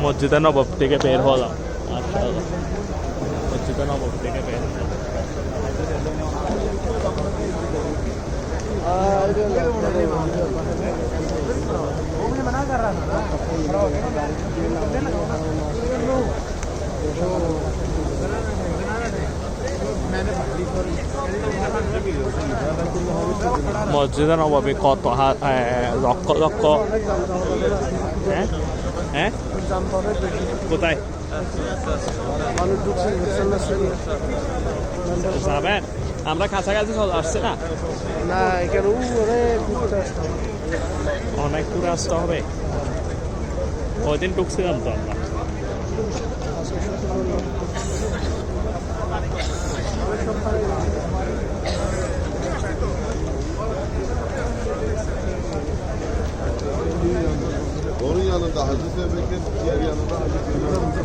মসজিদে নবব থেকে বের হলাম। মাশাআল্লাহ, মসজিদে নবব থেকে বের হলাম। মসজিদে নববী কত লক্ষ লক্ষ। হ্যাঁ হ্যাঁ, কোথায় যাবেন? আমরা কাছাকাছি চলে আসছি না, না এখানে অনেক দূরে আসতে হবে। ওই দিন ঢুকছিলাম তো আমরা।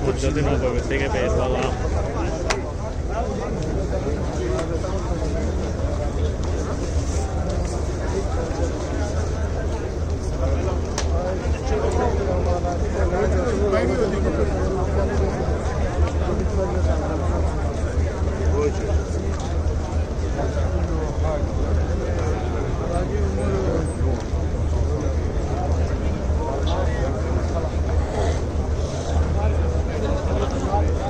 মসজিদে নববী থেকে বের হলাম।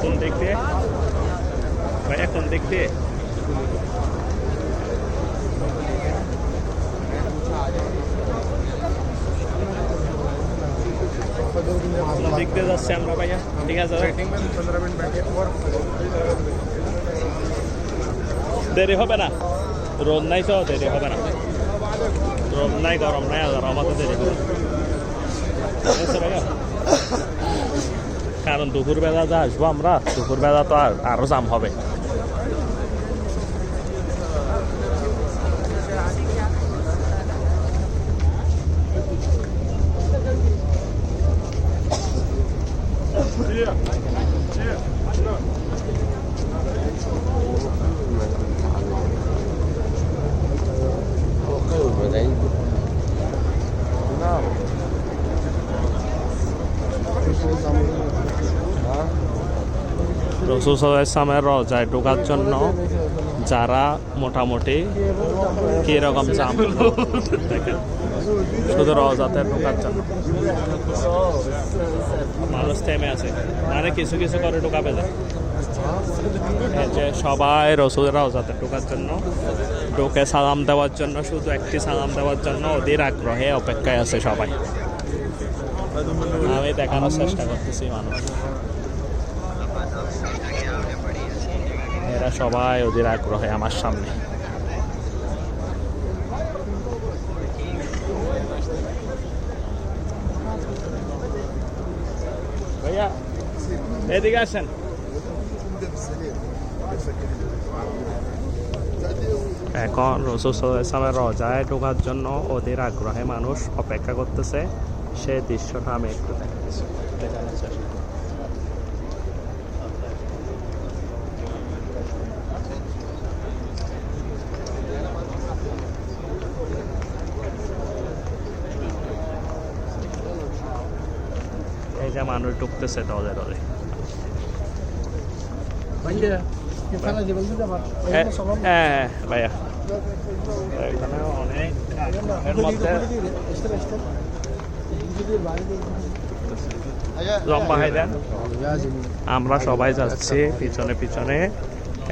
কোন দিক দিয়ে ভাইয়া, কোন দিক দিয়ে? দিক দিয়ে যাচ্ছি আমরা ভাইয়া, ঠিক আছে। দেরি হবে না, রোদ নাই তো, দেরি হবে না। রোদ নাই, গরম নাই, আর আমাদের দেরি হবে ভাইয়া। কারণ দুপুরবেলা যা আসবো আমরা, দুপুরবেলা তো আরো জাম হবে। রাসূল সাল্লাল্লাহু আলাইহি ওয়াসাল্লামের রওজায় ঢোকার জন্য যারা মোটামুটি কিরকম জাম, শুধু রওজাতে ঢোকার জন্য মানুষ থেমে আছে, মানে কিছু কিছু করে ঢোকাবে না। যে সবাই রাসূলের রওজাতে ঢোকার জন্য, ঢোকে সালাম দেওয়ার জন্য, শুধু একটি সালাম দেওয়ার জন্য অধীর আগ্রহে অপেক্ষায় আছে সবাই। আমি দেখানোর চেষ্টা করতেছি মানুষ, এরা সবাই অধীর আগ্রহে আমার সামনে। ভাইয়া এদিকে আসেন। এখন রাসূল সাল্লাল্লাহু আলাইহি ওয়াসাল্লামের রওজায় ঢোকার জন্য অধীর আগ্রহে মানুষ অপেক্ষা করতেছে। সেই দৃশ্যটা আমি একটু দেখানোর চেষ্টা। এই যে মানুষ ঢুকতেছে দলে দলে। হ্যাঁ ভাইয়া, এখানে অনেক লম্বা হাইদেন, আমরা সবাই যাচ্ছি পিছনে পিছনে।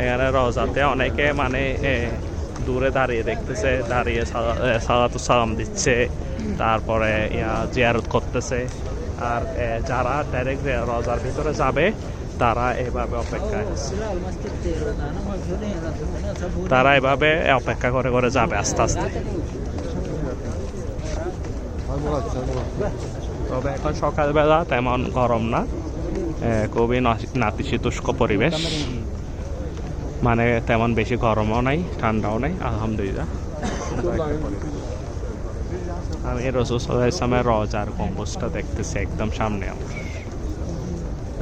এখানে রওজাতে অনেকে মানে দূরে দাঁড়িয়ে দেখতেছে, দাঁড়িয়ে সালাতু সালাম দিচ্ছে, তারপরে জিয়ারত করতেছে। আর যারা ডাইরেক্ট রওজার ভিতরে যাবে তারা এভাবে অপেক্ষায় আছে, তারা এভাবে অপেক্ষা করে করে যাবে আস্তে আস্তে। তবে এখন সকালবেলা তেমন গরম না, খুবই নাতিশীতোষ্ণ পরিবেশ, মানে তেমন বেশি গরমও নাই ঠান্ডাও নাই, আলহামদুলিল্লাহ। আমি রাসূল সাল্লাল্লাহু আলাইহি ওয়াসাল্লামের রওজার গম্বুজটা দেখতেছি একদম সামনে আমার,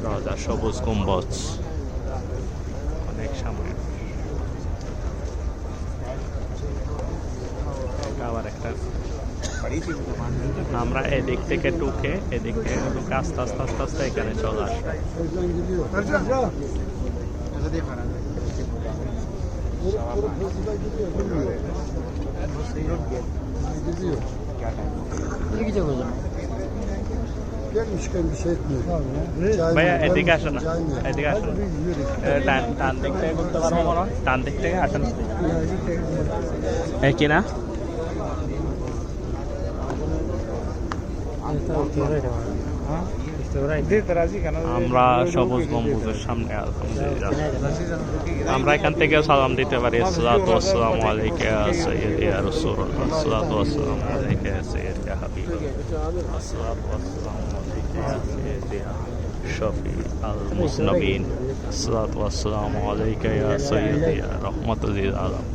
রওজার সবুজ গম্বুজ অনেক সামনে। আবার একটা আমরা এদিক থেকে ঢুকে আস্তে আস্তে আস্তে আস্তে এখানে চলে আসবো। Gelmişken bir şey etmiyor. ভাইয়া এদিকে আসেন না, এদিকে আসেন না। ডান দিক থেকে করতে পারবো মনে হয়, ডান দিক থেকে আসেন। একই না? আমরা সবুজ গম্বুজের সামনে আলহামদুলিল্লাহ। আমরা এখান থেকে সালাম দিতে পারি, আসসালাতু ওয়াসসালামু আলাইকা ইয়া সাইয়্যিদি ইয়া রাসূলুল্লাহ, আসসালাতু ওয়াসসালামু আলাইকা ইয়া সাইয়্যিদি ইয়া হাবিবাল্লাহ, আসসালাতু ওয়াসসালামু আলাইকা ইয়া সাইয়্যিদি ইয়া শফি আল মুজনবিন, আসসালাতু ওয়াসসালামু আলাইকা ইয়া সাইয়্যিদি ইয়া রাহমাতুল লিল আলামিন।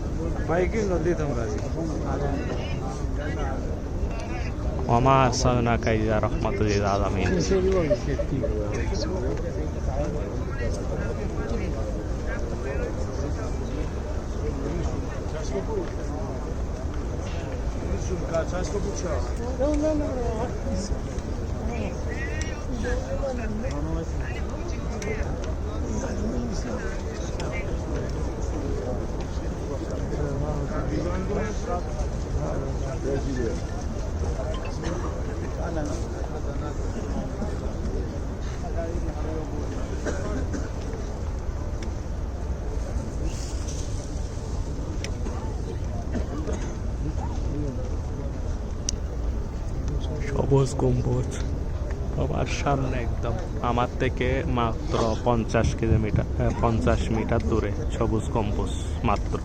ওয়ামা আরসালনাকা ইল্লা রাহমাতাল লিল আলামিন। সবুজ গম্বুজ আমার সামনে একদম, আমার থেকে মাত্র 50 মিটার দূরে সবুজ গম্বুজ মাত্র।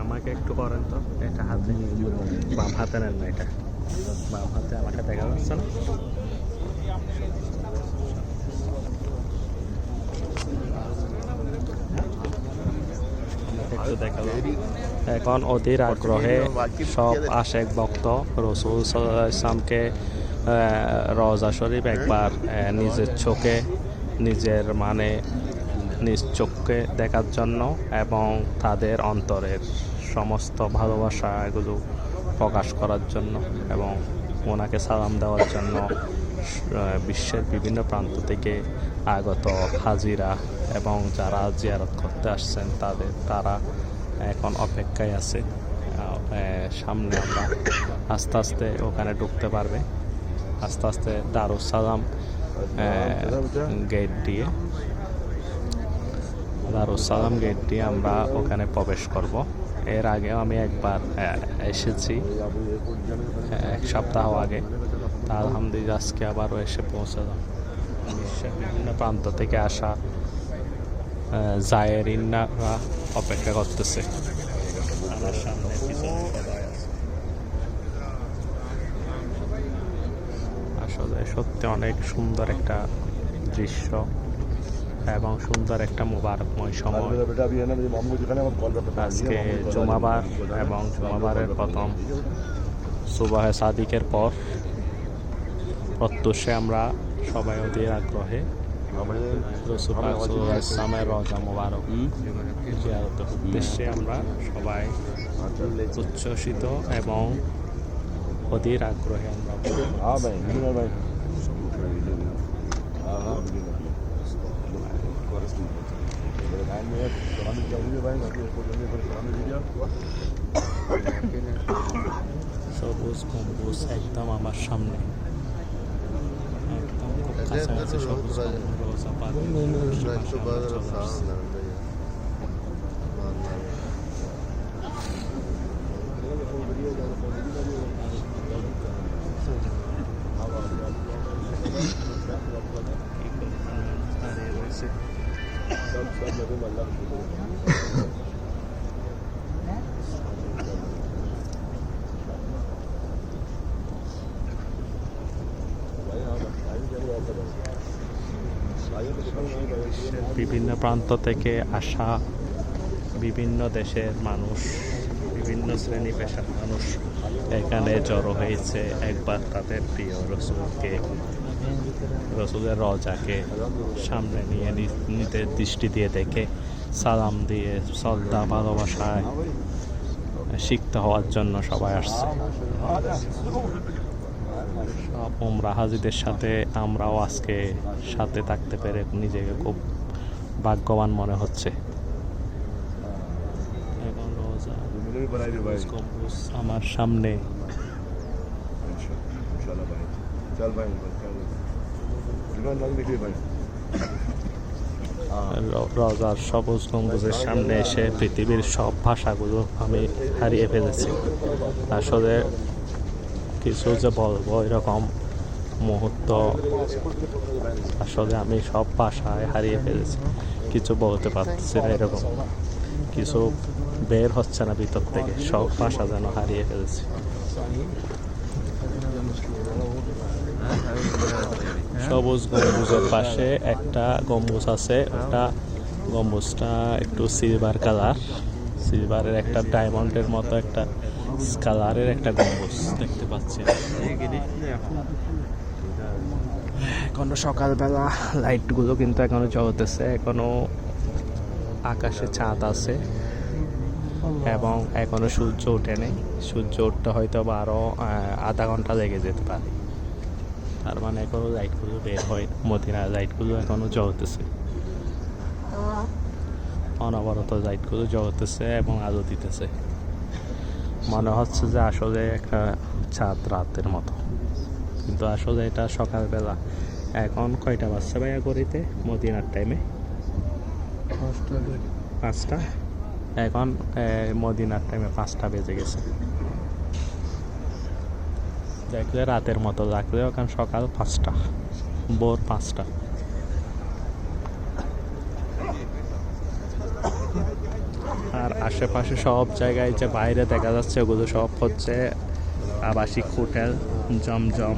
আমাকে একটু করেন তো, এটা হাতে, বাম হাতে নেন না, এটা বাম হাতে আমাকে দেখা যাচ্ছে না। একটু দেখাবো। এখন অধীর আগ্রহে সব আশেক ভক্ত রাসূল সাল্লাল্লাহু আলাইহি ওয়াসাল্লামকে রওজা শরীফ একবার নিজের চোখে, নিজের নিজ চোখে দেখার জন্য এবং তাদের অন্তরের সমস্ত ভালোবাসা এগুলো প্রকাশ করার জন্য এবং ওনাকে সালাম দেওয়ার জন্য বিশ্বের বিভিন্ন প্রান্ত থেকে আগত হাজিরা এবং যারা জিয়ারত করতে আসছেন তারা এখন অপেক্ষায় আছে। সামনে আমরা আস্তে আস্তে ওখানে ঢুকতে পারবে, আস্তে আস্তে দারুস সালাম গেট দিয়ে আমরা ওখানে প্রবেশ করব। এর আগেও আমি একবার এসেছি, 1 সপ্তাহ আগে। তা আলহামদুলিল্লাহ আজকে আবারও এসে পৌঁছালাম। বিশ্বের বিভিন্ন প্রান্ত থেকে আসা জায়েরিনরা অপেক্ষা করতেছে আমার সামনে, পিছনে সবাই আছে। আসলে সত্যি অনেক সুন্দর একটা দৃশ্য এবং সুন্দর একটা মুবারকময় সময়। আজকে জুমাবার এবং জুমাবারের প্রথম সুবহে সাদিকের পর প্রত্যুষে আমরা সবাই অধীর আগ্রহে রাসূল পাক সাল্লাল্লাহু আলাইহি ওয়াসাল্লামের রওজা মুবারক জিয়ারতের উদ্দেশ্যে আমরা সবাই উচ্ছ্বসিত এবং অধীর আগ্রহে আমরা সবুজ গম্বুজ একদম আমার সামনে, একদম খুব কাছাকাছি সবুজ গম্বুজ রওজা পাক। বিশ্বের বিভিন্ন প্রান্ত থেকে আসা বিভিন্ন দেশের মানুষ, বিভিন্ন শ্রেণী পেশার মানুষ এখানে জড়ো হয়েছে একবার তাদের প্রিয় রসুলের রওজাকে সামনে নিয়ে নিজের দৃষ্টি দিয়ে দেখে সালাম দিয়ে শ্রদ্ধা ভালোবাসায় শিখতে হওয়ার জন্য সবাই আসছে। সব উমরা হাজিদের সাথে আমরাও আজকে সাথে থাকতে পেরে নিজেকে খুব ভাগ্যবান মনে হচ্ছে। এখন রোজা গম্বুজ আমার সামনে। রোজার সবুজ গম্বুজের সামনে এসে পৃথিবীর সব ভাষাগুলো আমি হারিয়ে ফেলেছি। আসলে কিছু যে বলবো এরকম মুহূর্ত আসলে আমি সব ভাষায় হারিয়ে ফেলেছি, কিছু বলতে পারতেছি না, এরকম কিছু বের হচ্ছে না ভিতর থেকে, সব ভাষা যেন হারিয়ে ফেলেছি। সবুজ গম্বুজের পাশে একটা গম্বুজ আছে, ওটা গম্বুজটা একটু সিলভার কালার, সিলভারের একটা ডায়মন্ডের মতো একটা কালারের একটা গম্বুজ দেখতে পাচ্ছি। এখনো সকালবেলা, লাইটগুলো কিন্তু এখনো জ্বলতেছে, এখনো আকাশে চাঁদ আছে এবং এখনো সূর্য ওঠে নেই। সূর্য উঠতে হয়তো বা আরো আধা ঘন্টা লেগে যেতে পারে। তার মানে এখনো লাইটগুলো বের হয়, মদিনার লাইটগুলো এখনো জ্বলতেছে, অনবরত লাইটগুলো জ্বলতেছে এবং আলো দিতেছে। মনে হচ্ছে যে আসলে একটা চাঁদ রাতের মতো, কিন্তু আসলে এটা সকালবেলা। এখন কয়টা বাজছে ভাইয়া ঘড়িতে মদিনার টাইমে? 5টা। এখন মদিনার টাইমে 5টা বেজে গেছে। দেখলে রাতের মতো লাগলেও এখন সকাল 5টা, ভোর 5টা। আর আশেপাশে সব জায়গায় যে বাইরে দেখা যাচ্ছে ওগুলো সব হচ্ছে আবাসিক হোটেল, জমজম,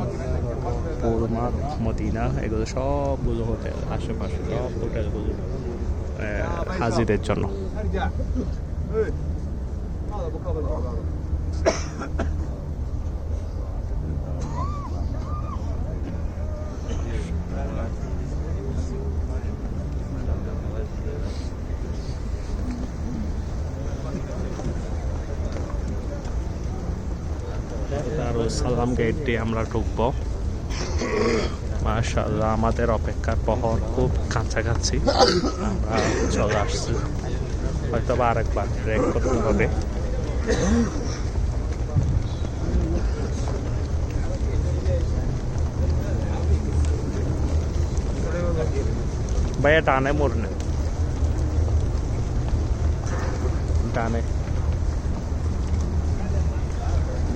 পুরমা, মদিনা, এগুলো সবগুলো হোটেল। আশেপাশে সব হোটেলগুলো হাজিদের জন্য। সালাম গেট দিয়ে আমরা ঢুকবো। মাশাআল্লাহ, আমাদের অপেক্ষার প্রহর খুব কাছাকাছি, আমরা চলে আসছি। হয়তো বা আরেকবার ট্রেক করতে হবে। ভাইয়া ডানে মোড় নেই, ডানে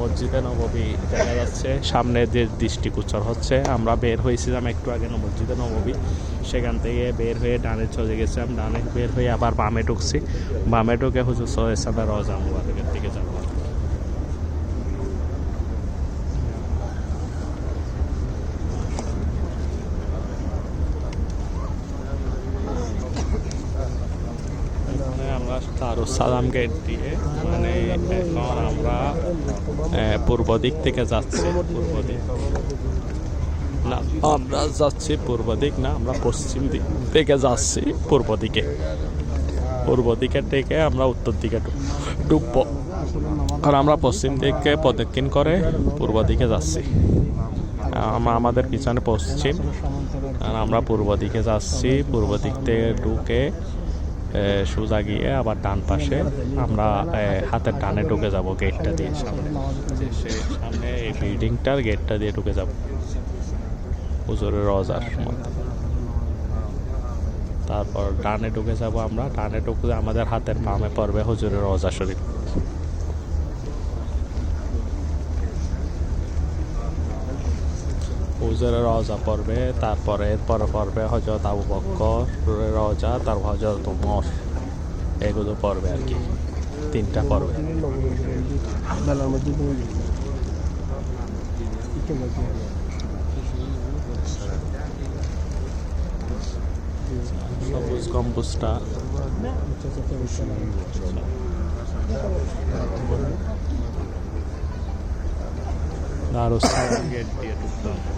মসজিদে নববী দেখা যাচ্ছে সামনে, যে দৃষ্টিগোচর হচ্ছে। আমরা বের হয়েছিলাম একটু আগে মসজিদে নববী, সেখান থেকে বের হয়ে ডানে চলে গেছিলাম, ডানে বের হয়ে আবার বামে ঢুকছি, বামে ঢুকে হুজুর সাল্লাল্লাহু আলাইহি ওয়াসাল্লামের রওজা মুবারকের দিকে যাব। আমরা দারুস সালাম গেট দিয়ে, মানে এখন আমরা পূর্ব দিক থেকে যাচ্ছি। পূর্ব দিক না, আমরা যাচ্ছি পূর্ব দিক না, আমরা পশ্চিম দিক থেকে যাচ্ছি পূর্ব দিকে। পূর্ব দিকের থেকে আমরা উত্তর দিকে ঢুকবো, কারণ আমরা পশ্চিম দিকে প্রদক্ষিণ করে পূর্ব দিকে যাচ্ছি। আমাদের পিছনে পশ্চিম, আর আমরা পূর্ব দিকে যাচ্ছি। পূর্ব দিক থেকে ঢুকে সোজা গিয়ে আবার ডান পাশে আমরা হাতের ডানে ঢুকে যাব গেটটা দিয়ে, সামনে সামনে এই বিল্ডিংটার গেটটা দিয়ে ঢুকে যাব হুজুরের রওজার মধ্যে। তারপর ডানে ঢুকে যাব আমরা, ডানে ঢুকলে আমাদের হাতের বামে পড়বে হুজুরের রওজা শরীফ। হুজুরের রওজা পড়বে, তারপরে এরপরে পড়বে হযরত আবু বকরের রওজা, তারপর হযরত ওমর, এগুলো পড়বে আর কি, 3টা পড়বে। সবুজ গম্বুজটা দারুস সালাম গেট দিয়ে ঢুকতে হবে।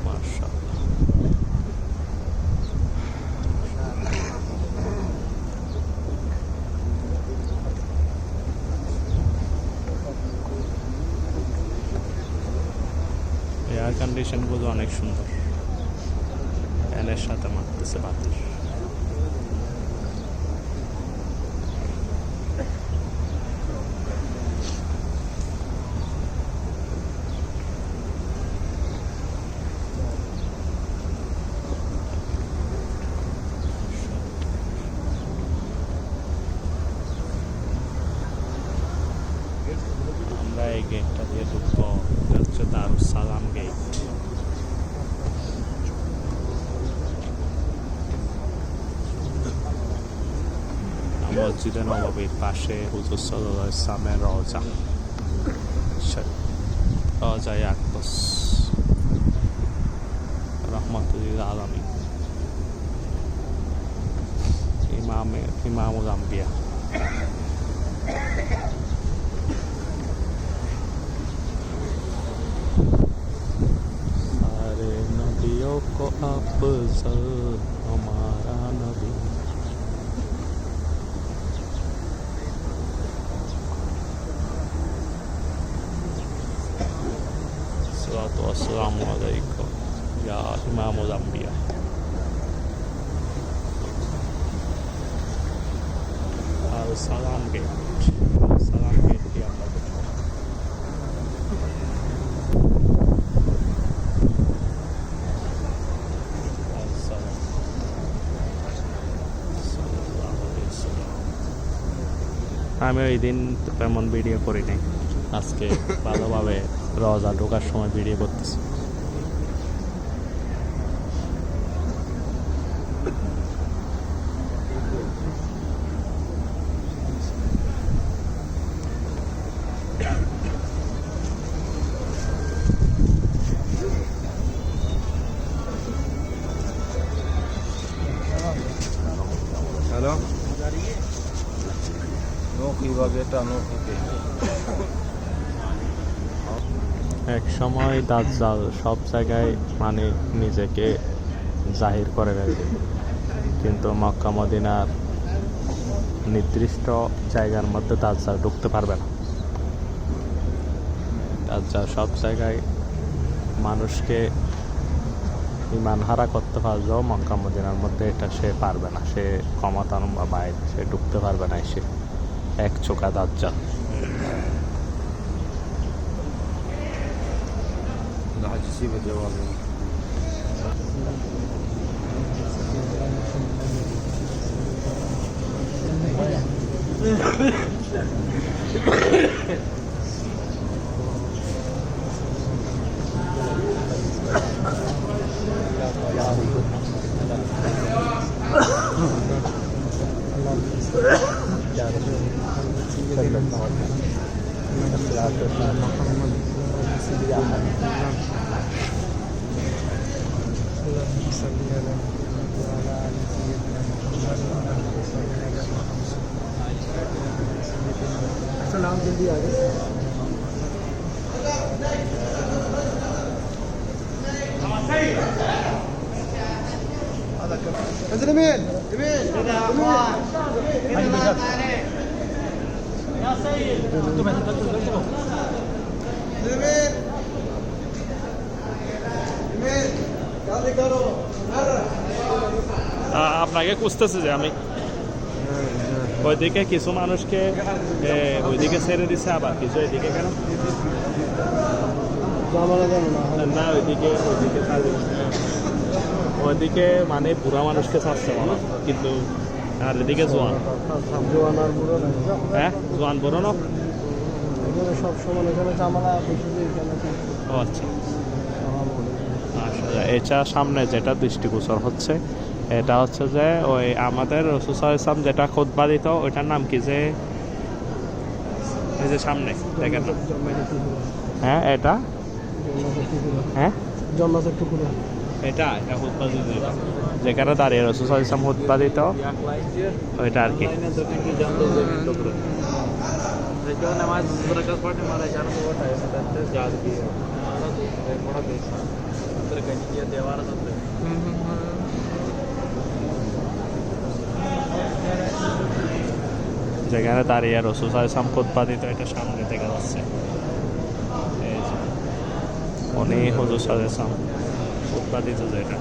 মাশাআল্লাহ। এয়ার কন্ডিশন গুলো অনেক সুন্দর, ফ্যানের সাথে মারতেছে বাতাস। আমরা এই গেটটা দিয়ে ঢুকবো, এটা হচ্ছে দারুস সালাম গেট। মসজিদে নববীর পাশে হুজুর সাল্লাল্লাহু আলাইহি ওয়াসাল্লামের রওজা, রওজায়ে আকবাস রাহমাতুল আলামিন, ইমামুল আম্বিয়া। सारे नबियों को अफजल हमारा नबी। सलातु वस्सलामु अलैकुम या इमामुल अंबिया। और सलाम गेट दिया আমরা ঢুকবো। আমি ওই দিন তেমন ভিডিও করি নাই, আজকে ভালোভাবে রওজা ঢোকার সময় ভিডিও করতেছি। হ্যালো, এক সময় দাজ্জাল সব জায়গায় মানে নিজেকে জাহির করে ফেলবে, কিন্তু মক্কা মদিনার নির্দিষ্ট জায়গার মধ্যে দাজ্জাল ঢুকতে পারবে না। দাজ্জাল সব জায়গায় মানুষকে ইমান হারা করতে পারলেও মক্কা মদিনার মধ্যে এটা সে পারবে না, সে ক্ষমতান বা বাইরে সে ঢুকতে পারবে না। সে এক চোখা দাজ্জাল। सलाम जल्दी आ जाए। انزل يمين يمين يا اخوان يا سيد انتم يمين يمين قاعد يقروا আপনাকে খুঁজতেছে যে আমি ওইদিকে কিছু মানুষকে ওইদিকে ছেড়ে দিছে, আবার কিছু এদিকে কেন না ওইদিকে ছাড়ে দিচ্ছে। ওইদিকে মানে বুড়া মানুষকে ছাড়ছে মনে হয়, কিন্তু আর এদিকে জোয়ান। জোয়ান আর বুড়ো নাই হ্যাঁ, জোয়ান বুড়ো না? এখানে সব সময় এখানে জামালা বেশি যে এখানে ও আচ্ছা। আচ্ছা, এটা সামনে যেটা দৃষ্টিগোচর হচ্ছে, এটা হচ্ছে যে ওই আমাদের রাসূল সাল্লাল্লাহু আলাইহি ওয়াসাল্লাম যেটা খুতবা দিত, ওইটার নাম কি যে, এই যে সামনে দেখেন না? হ্যাঁ, এটা হ্যাঁ জন্নাতের টুকুরা এটা খুতবা দিত, যেখানে দাঁড়িয়ে রাসূল সাল্লাল্লাহু আলাইহি ওয়াসাল্লাম খুতবা দিত, ওইটা আর কি। नमाज बरकत पढ़ने हमारा जाना तो वो टाइम है याद की है बड़ा देश अंदर कहीं किया देवार अंदर যেখানে দাঁড়িয়ে রাসূল সাল্লাল্লাহু আলাইহি ওয়াসাল্লাম খুতবা দিত, এটা সামনে দেখা যাচ্ছে। এই যে উনি হুজুর সাল্লাল্লাহু আলাইহি ওয়াসাল্লাম খুতবা দিত যেটা।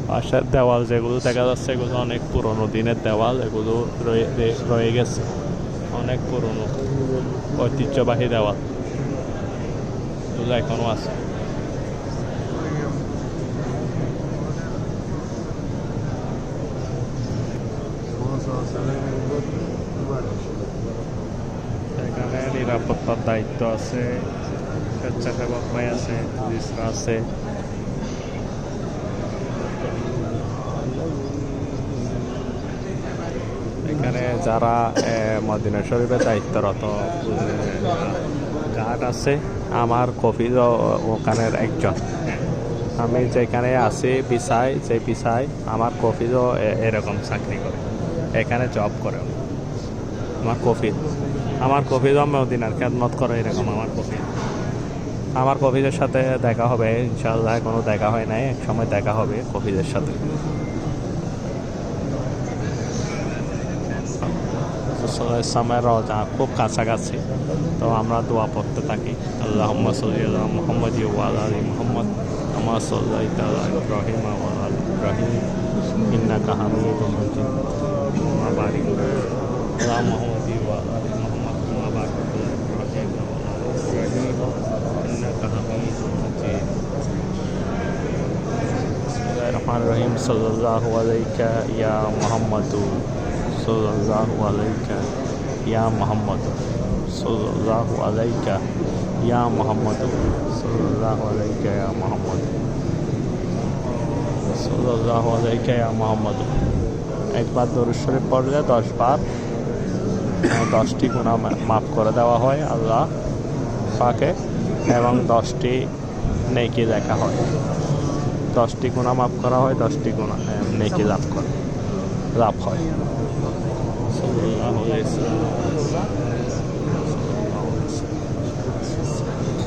পাশের দেওয়াল যেগুলো দেখা যাচ্ছে, এগুলো অনেক পুরনো দিনের দেওয়াল, এগুলো রয়ে গেছে, অনেক পুরনো ঐতিহ্যবাহী দেওয়াল, এগুলো এখনো আছে। এখানে নিরাপত্তার দায়িত্ব আছে, স্বেচ্ছাসেবক ভাই আছে, পুলিশরা আছে। এখানে যারা মদিনা শরীফের দায়িত্বরত গার্ড আছে, আমার কফি ওখানের একজন, আমি যেখানে আছি পিছাই আমার কফিজও এরকম চাকরি করে, এখানে জব করে। আমার কফিজও মদিনার খেদমত করে এরকম। আমার কফিজের সাথে দেখা হবে ইনশাআল্লাহ, কোনো দেখা হয় নাই, এক সময় দেখা হবে কফিজের সাথে। সামের রওজা খুব কাছাকাছি, তো আমরা দোয়া পড়তে থাকি, আল্লাহুম্মা সাল্লি আলা মুহাম্মাদ ওয়া আলা আলি মুহাম্মাদ কামা সাল্লাইতা আলা ইব্রাহিম ওয়া আলা আলি ইব্রাহিম ইন্নাকা হামিদুম মাজিদ ওয়া বারিক আলা মুহাম্মাদ ওয়া আলা আলি মুহাম্মাদ কামা বারাকতা আলা ইব্রাহিম ওয়া আলা আলি ইব্রাহিম ইন্নাকা হামিদুম মাজিদ। বিসমিল্লাহির রহমানির রহিম। সাল্লাল্লাহু আলাইকা ইয়া মুহাম্মাদু সাল্লাল্লাহু আলাইকা ইয়া মুহাম্মদ সাল্লাল্লাহু আলাইকা ইয়া মুহাম্মদ সাল্লাল্লাহু আলাইকা ইয়া মুহাম্মদ সাল্লাল্লাহু আলাইকা ইয়া মুহাম্মদ। একবার দরুদ শরীফ পড়লে 10 বার 10টি গুনাহ মাফ করে দেওয়া হয় আল্লাহ পাকে, এবং 10টি নেকি লেখা হয়। 10টি গুনাহ মাফ করা হয়, 10টি গুনাহ নেকি লাভ করে। লাভ হয়।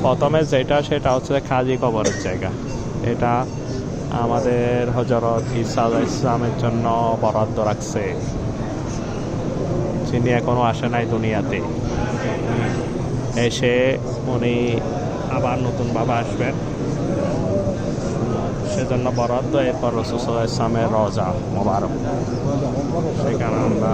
প্রথমে যেটা সেটা হচ্ছে খাজি কবরের জায়গা। এটা আমাদের হযরত ঈসা আলাইহিস সালামের জন্য বরাদ্দ রাখছে, যিনি এখনো আসে নাই দুনিয়াতে। এসে উনি আবার নতুনভাবে আসবেন, সেজন্য বরাদ্দ। এরপর রাসূল সাল্লাল্লাহু আলাইহি ওয়াসাল্লামের রওজা মোবারক, সেখানে আমরা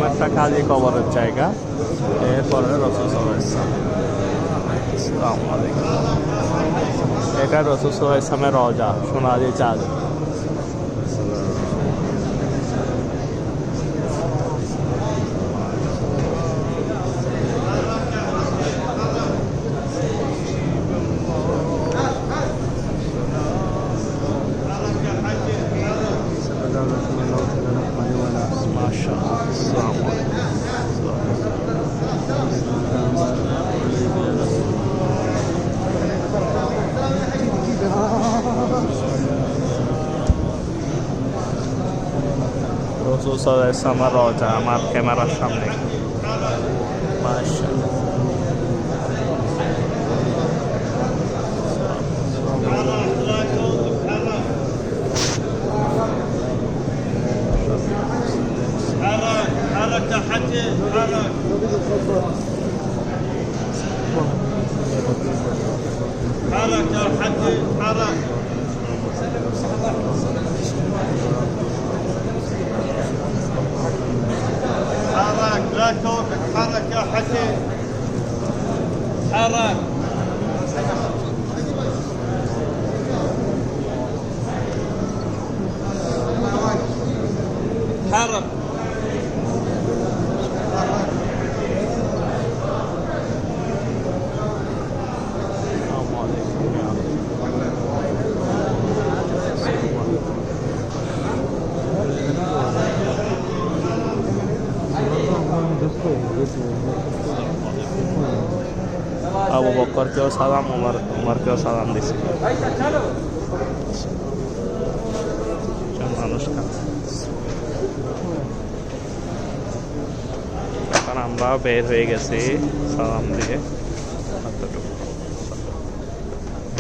একটা খাজি কবরের জায়গা, এরপরে রাসূল সাল্লাল্লাহু আলাইহি ওয়াসাল্লাম। আসসালামু আলাইকুম। এটা রাসূল সাল্লাল্লাহু আলাইহি ওয়াসাল্লামের রওজা, সোনালী চাঁদ। মাশাআল্লাহ। আসসালামু রাসূল সাল্লাল্লাহু আলাইহি ওয়াসাল্লামের রওজা আমার ক্যামেরার সামনে। মাশাআল্লাহ। حرك يا حجي حرك حرك يا حجي حرك حرك لا توقف حرك يا حجي حرك حرك আবু বকরকেও সালাম, উমরকেও সালাম দিছি। মানুষ এখন আমরা বের হয়ে গেছি সালাম দিয়ে।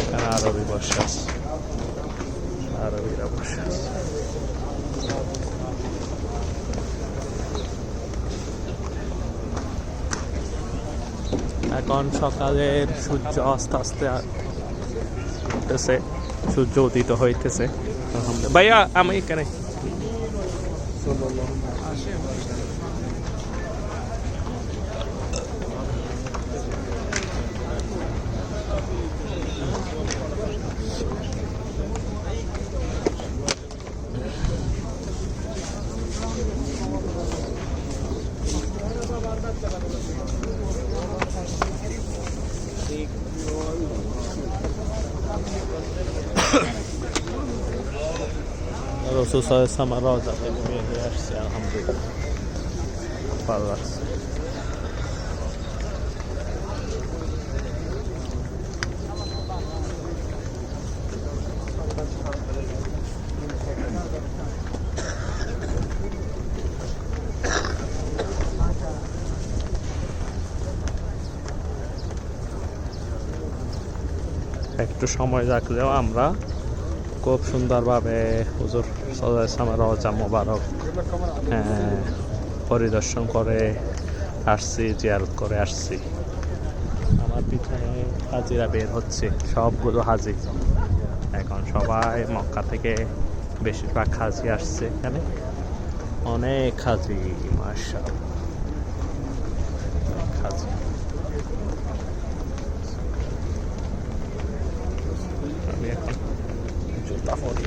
এখানে আরবি বসে আছে, আরবিরা বসে আছে। এখন সকালের সূর্য আস্তে আস্তে উঠতেছে, সূর্য উদিত হইতেছে। আলহামদুলিল্লাহ। ভাইয়া আমি এখানে রাসূল সাল্লাল্লাহু আলাইহি ওয়াসাল্লাম রওজা থেকে বের হয়ে আসছে। আলহামদুলিল্লাহ, ভালো লাগছে। একটু সময় রাখলেও আমরা খুব সুন্দরভাবে হুজুর সাল্লাল্লাহু আলাইহি ওয়াসাল্লামের রওজা মোবারক পরিদর্শন করে আসছি, জিয়ারত করে আসছি। আমার পিছনে হাজিরা বের হচ্ছে, সবগুলো হাজি। এখন সবাই মক্কা থেকে বেশিরভাগ হাজি আসছে এখানে, অনেক হাজি, মাশাআল্লাহ অনেক হাজি। আমি এখন জুতা পরি।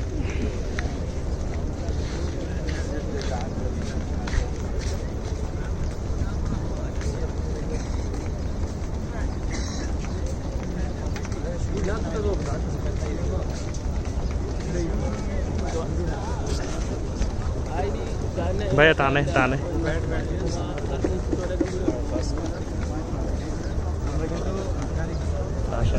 ভাইয়া টানে টানে। আচ্ছা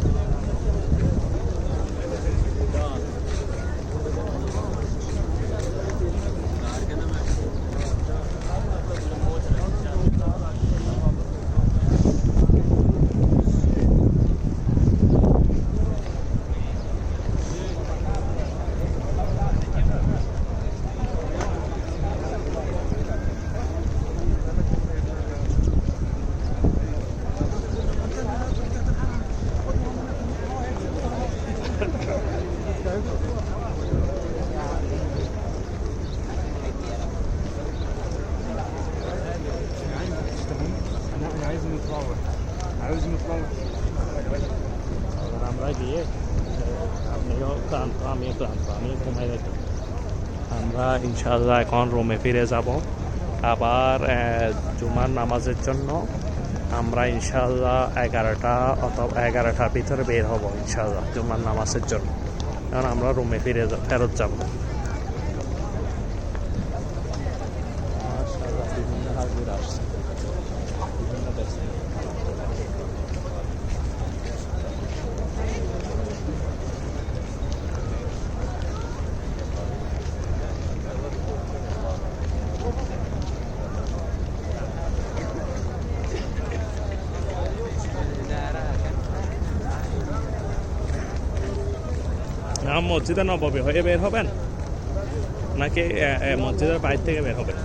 আমরা গিয়ে আপনিও ক্লান্ত, আমিও ক্লান্ত, আমিও ঘুমাই যাচ্ছি। আমরা ইনশাআল্লাহ এখন রুমে ফিরে যাব। আবার জুমার নামাজের জন্য আমরা ইনশাআল্লাহ 11টা অথবা 11টার ভিতরে বের হব ইনশাআল্লাহ জুমার নামাজের জন্য। কারণ আমরা রুমে ফেরত যাব। মাশাআল্লাহ বিভিন্ন হাজির আসছে, বিভিন্ন দেশ থেকে। মসজিদে নববী হয়ে বের হবেন নাকি মসজিদের বাইরে থেকে বের হবেন?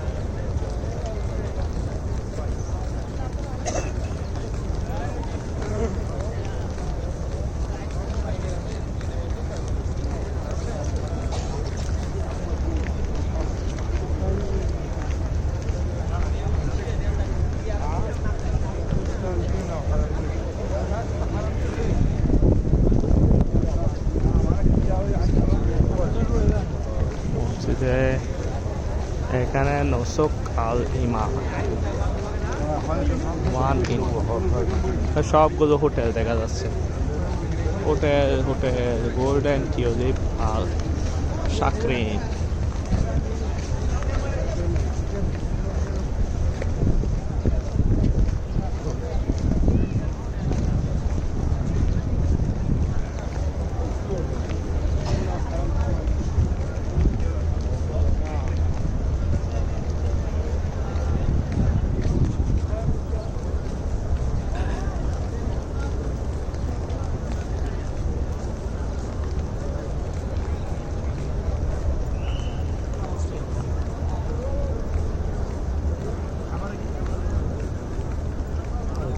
এখানে নসুক আল ইমাম সবগুলো হোটেল দেখা যাচ্ছে। হোটেল গোল্ডেন টিউলিপ আর সাকরিন।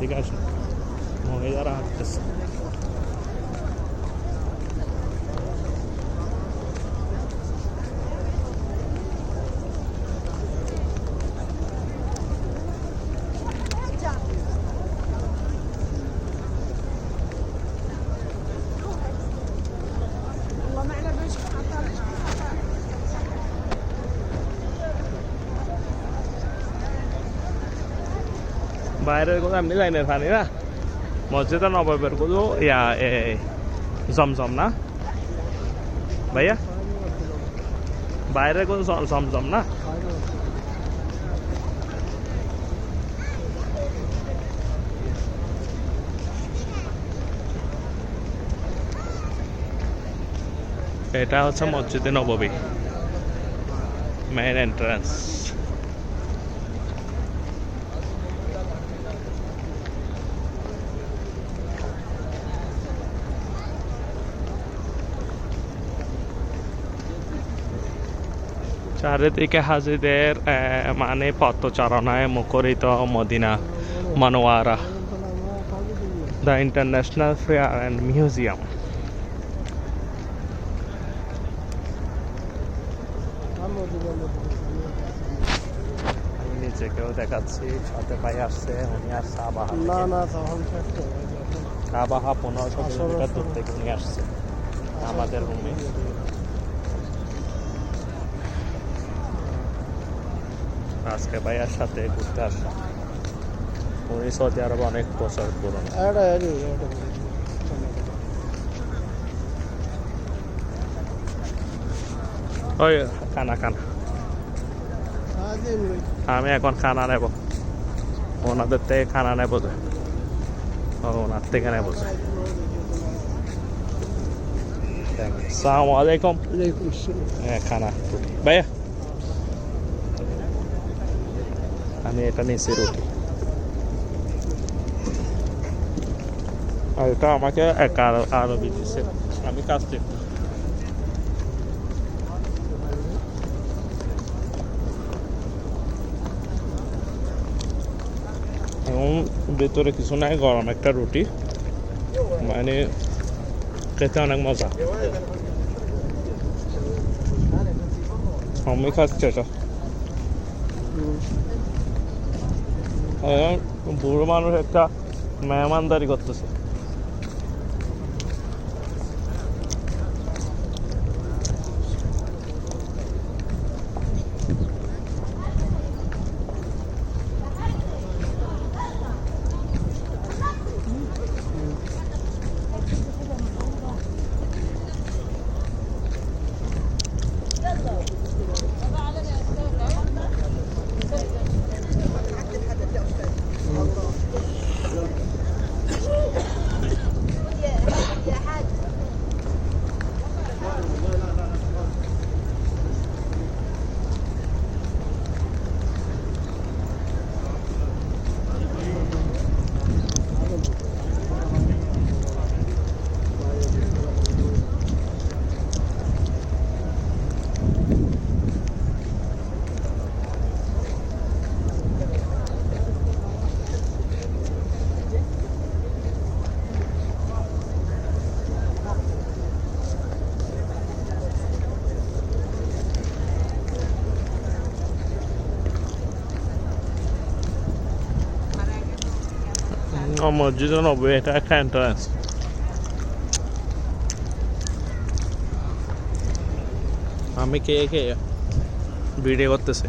ঠিক আছে, মহিলারা হাঁটতেছে। বাইরের কথা এমনি লাইনের পানি না, মসজিদে নববীর গুলো জমজম না ভাইয়া, বাইরের গুলো জমজম না। এটা হচ্ছে মসজিদে নববী মেইন এন্ট্রান্স। চারিদিকে হাজিদের মানে পথচারণায় মুখরিত Medina Munawwara, the international fair and museum. আমি নিজেকেও দেখাচ্ছি, সাথে ভাই আসছে, উনি আসছে আবাহা থেকে। না না তখন থাকতো আবাহা 1500 কিলোমিটার দূর থেকে উনি আসছে আমাদের রুমে। আজকে ভাইয়ার সাথে ঘুরতে আসলাম। উনি সৌদি আরব অনেক বছর পুরনো। ওই খানা খানা, আমি এখন খানা নেব, ওনাদের থেকে খানা নেবো যে, ওনার থেকে নেবো যে। আসসালামু আলাইকুম। হ্যাঁ খানা ভাইয়া, আমি এটা নিয়েছি রুটি, আর এটা আমাকে এক আরবি দিচ্ছে, আমি কাজ দিই। এবং ভেতরে কিছু নাই, গরম একটা রুটি, মানে খেতে অনেক মজা। আমি খাচ্ছি এটা। বুড়ো মানুষ একটা মেহমানদারি করতেছে। মসজিদ নব্বই, এটা একটা এন্ট্রান্স। আমি খেয়ে খেয়ে ভিডিও করতেছি।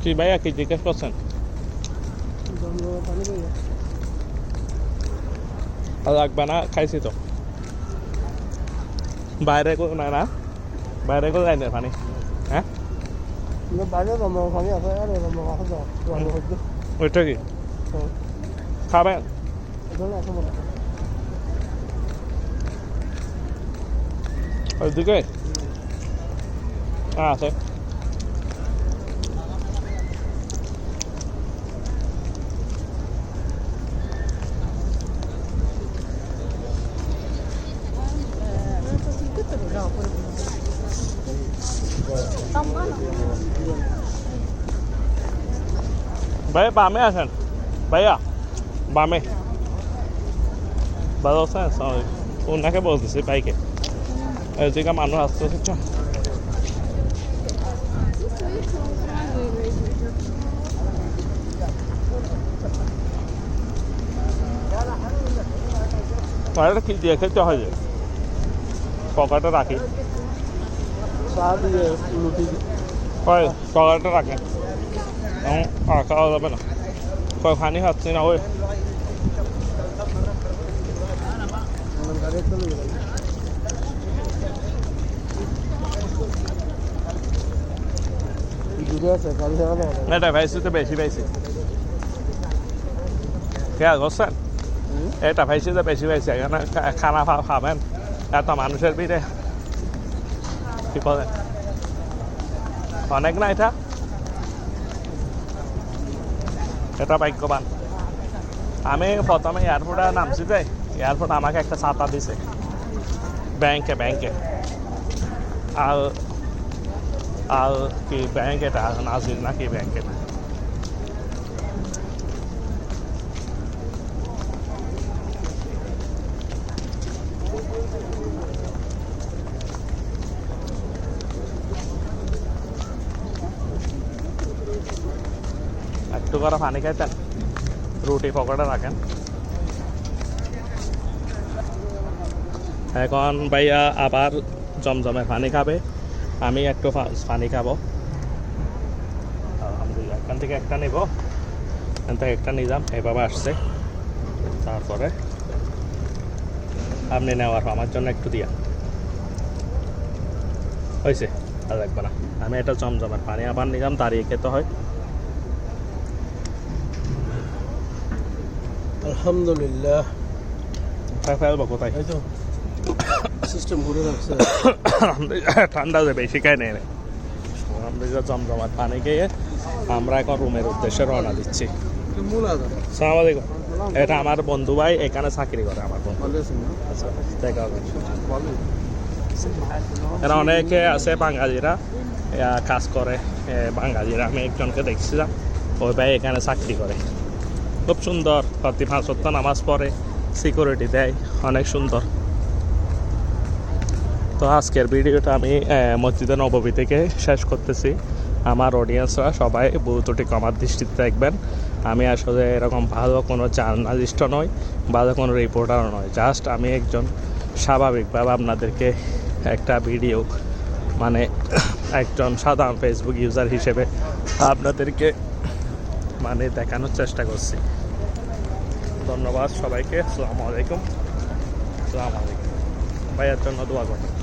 কি ভাইয়া কি জিজ্ঞেস করছেন? লাগবে না, খাইছি তো। বাইরে না না, বাইরে করে যাই না পানি। হ্যাঁ ওইটা কি খাবেন? ওইদিকে আছে। ভাই বামে আসেন, ভাইয়া বামে ভালো আছেন? ওনাকে বলতেছি বাইকে, এদিকে মানুষ আসতেছে তো। এটা কি দিয়ে খেতে হয় যে পকেটে রাখি, পকেটে রাখেন, আর খাওয়া যাবে না। কয় পানি খাচ্ছি না ওই এটা পাইছি তো বেশি পাইছি। কে করছেন এটা পাইছি যে বেশি পাইছে এখানে খানা খাবেন এত মানুষের ভিড়ে কি করেন অনেক না এটা এটা ভাগ্যবান আমি প্রথমে এয়ারপোর্টে নামছি যে এয়ারপোর্ট আমাকে একটা ছাতা দিছে ব্যাংকে আর আর কি ব্যাংক এটা নাজির নাকি ব্যাংক এটা একটু করে পানি খাইতেন রুটি পকেটে রাখেন এখন ভাইয়া আবার জমজমে পানি খাবে আমি একটু পানি খাবো আলহামদুলিল্লাহ এখান থেকে একটা নেব এখান থেকে একটা নিলাম এভাবে আসছে তারপরে আপনি নেওয়ার আমার জন্য একটু দিয়া হয়েছে আর লাগবে না আমি এটা জমজমের পানি আবার নিলাম দাঁড়িয়ে খেতে হয় আলহামদুলিল্লাহ ফেলবো কোথায় এই তো সিস্টেম ঘুরে রাখছে ঠান্ডা যে বেশি খাই নেই আলহামদুলিল্লাহ জমজমার পানি খেয়ে আমরা এখন রুমের উদ্দেশ্যে রওনা দিচ্ছি সালাম আলাইকুম এটা আমার বন্ধু ভাই এখানে চাকরি করে আমার বন্ধু আচ্ছা দেখা হবে এরা অনেকে আছে বাঙালিরা কাজ করে বাঙালিরা আমি একজনকে দেখছিলাম ওই ভাই এখানে চাকরি করে খুব সুন্দর প্রতি 5 ওয়াক্ত নামাজ পড়ে সিকিউরিটি দেয় অনেক সুন্দর তো আজকের ভিডিওটা আমি মসজিদে নববী থেকে শেষ করতেছি আমার অডিয়েন্সরা সবাই ভুল ত্রুটি কমার দৃষ্টিতে দেখবেন আমি আসলে এরকম ভালো কোনো জার্নালিস্ট নই ভালো কোনো রিপোর্টারও নয় জাস্ট আমি একজন স্বাভাবিকভাবে আপনাদেরকে একটা ভিডিও মানে একজন সাধারণ ফেসবুক ইউজার হিসেবে আপনাদেরকে মানে দেখানোর চেষ্টা করছি ধন্যবাদ সবাইকে আসসালামু আলাইকুম ভাইয়ের জন্য দোয়া করুন